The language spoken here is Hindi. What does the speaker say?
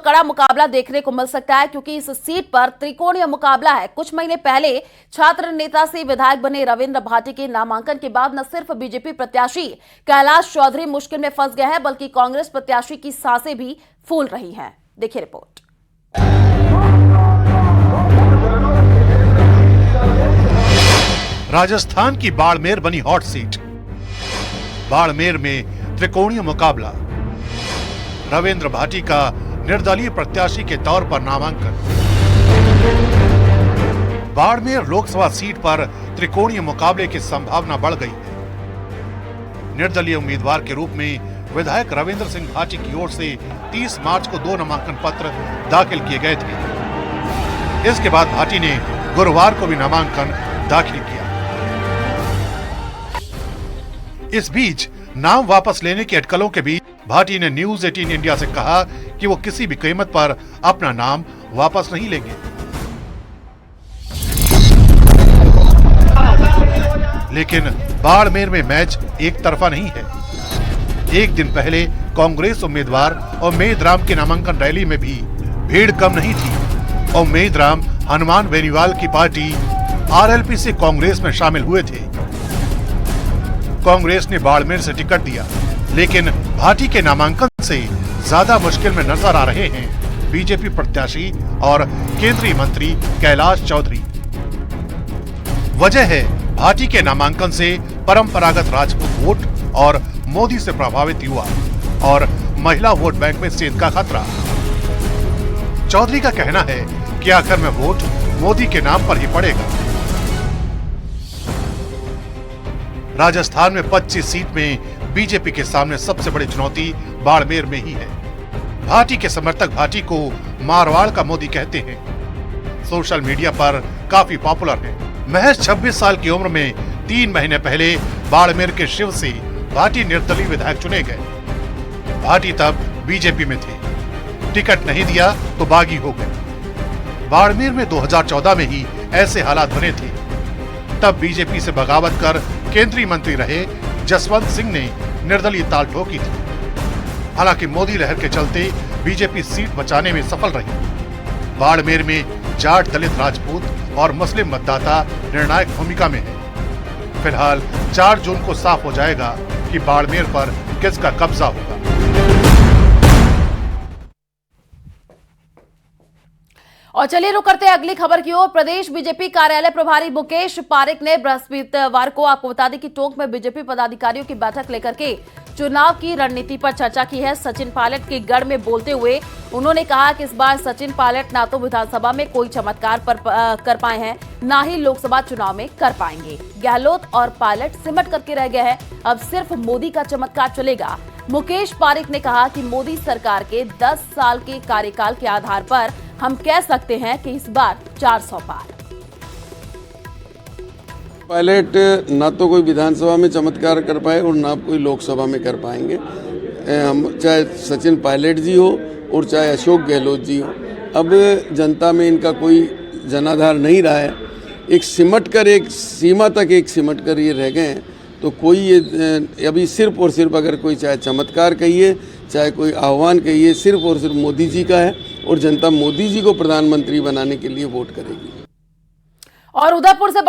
कड़ा मुकाबला देखने को मिल सकता है, क्योंकि इस सीट पर त्रिकोणीय मुकाबला है। कुछ महीने पहले छात्र नेता से विधायक बने रविंद्र भाटी के नामांकन के बाद न सिर्फ बीजेपी प्रत्याशी कैलाश चौधरी मुश्किल में फंस गए हैं, बल्कि कांग्रेस प्रत्याशी की सांसें भी फूल रही हैं। देखिए रिपोर्ट। राजस्थान की बाड़मेर बनी हॉट सीट। बाड़मेर में त्रिकोणीय मुकाबला। रविंद्र भाटी का निर्दलीय प्रत्याशी के तौर पर नामांकन। बाड़मेर लोकसभा सीट पर त्रिकोणीय मुकाबले की संभावना बढ़ गई है। निर्दलीय उम्मीदवार के रूप में विधायक रविंद्र सिंह भाटी की ओर से 30 मार्च को 2 नामांकन पत्र दाखिल किए गए थे। इसके बाद भाटी ने गुरुवार को भी नामांकन दाखिल किया। इस बीच नाम वापस लेने की अटकलों के बीच भाटी ने न्यूज 18 इंडिया से कहा कि वो किसी भी कीमत पर अपना नाम वापस नहीं लेंगे। लेकिन बाड़मेर में मैच एक तरफा नहीं है। एक दिन पहले कांग्रेस उम्मीदवार उम्मेद राम की नामांकन रैली में भी भीड़ कम नहीं थी। उम्मेद राम हनुमान बेनीवाल की पार्टी आरएलपी से कांग्रेस में शामिल हुए थे। कांग्रेस ने बाड़मेर से टिकट दिया, लेकिन भाटी के नामांकन से ज्यादा मुश्किल में नजर आ रहे हैं बीजेपी प्रत्याशी और केंद्रीय मंत्री कैलाश चौधरी। वजह है भाटी के नामांकन से परंपरागत राजपूत वोट और मोदी से प्रभावित युवा और महिला वोट बैंक में सेंध का खतरा। चौधरी का कहना है कि आखिर में वोट मोदी के नाम पर ही पड़ेगा। राजस्थान में 25 सीट में बीजेपी के सामने सबसे बड़ी चुनौती बाड़मेर में ही है। भाटी के समर्थक भाटी को मारवाड़ का मोदी कहते हैं। सोशल मीडिया पर काफी पॉपुलर है। महज 26 साल की उम्र में 3 महीने पहले बाड़मेर के शिव से भाटी निर्दलीय विधायक चुने गए। भाटी तब बीजेपी में थे। टिकट नहीं दिया तो बागी हो गए। बाड़मेर में 2014 में ही ऐसे हालात बने थे। तब बीजेपी से बगावत कर केंद्रीय मंत्री रहे जसवंत सिंह ने निर्दलीय ताल ठोकी थी। हालांकि मोदी लहर के चलते बीजेपी सीट बचाने में सफल रही। बाड़मेर में जाट, दलित, राजपूत और मुस्लिम मतदाता निर्णायक भूमिका में है। फिलहाल 4 जून को साफ हो जाएगा कि बाड़मेर पर किसका कब्जा होगा। और चलिए रुक करते हैं अगली खबर की ओर। प्रदेश बीजेपी कार्यालय प्रभारी मुकेश पारिक ने बृहस्पतिवार को, आपको बता दें कि टोंक में बीजेपी पदाधिकारियों की बैठक लेकर के चुनाव की रणनीति पर चर्चा की है। सचिन पायलट के गढ़ में बोलते हुए उन्होंने कहा कि इस बार सचिन पायलट ना तो विधानसभा में कोई चमत्कार कर पाए हैं, ना ही लोकसभा चुनाव में कर पाएंगे। गहलोत और पायलट सिमट करके रह गए हैं, अब सिर्फ मोदी का चमत्कार चलेगा। मुकेश पारिक ने कहा कि मोदी सरकार के 10 साल के कार्यकाल के आधार पर हम कह सकते हैं कि इस बार 400 पार। पायलट ना तो कोई विधानसभा में चमत्कार कर पाए और ना कोई लोकसभा में कर पाएंगे। हम चाहे सचिन पायलट जी हो और चाहे अशोक गहलोत जी हो, अब जनता में इनका कोई जनाधार नहीं रहा है। एक सिमट कर, एक सीमा तक एक सिमट कर ये रह गए हैं। तो कोई ये अभी सिर्फ और सिर्फ अगर कोई चाहे चमत्कार कहिए, चाहे कोई आह्वान कहिए, सिर्फ और सिर्फ मोदी जी का है और जनता मोदी जी को प्रधानमंत्री बनाने के लिए वोट करेगी। और उदयपुर से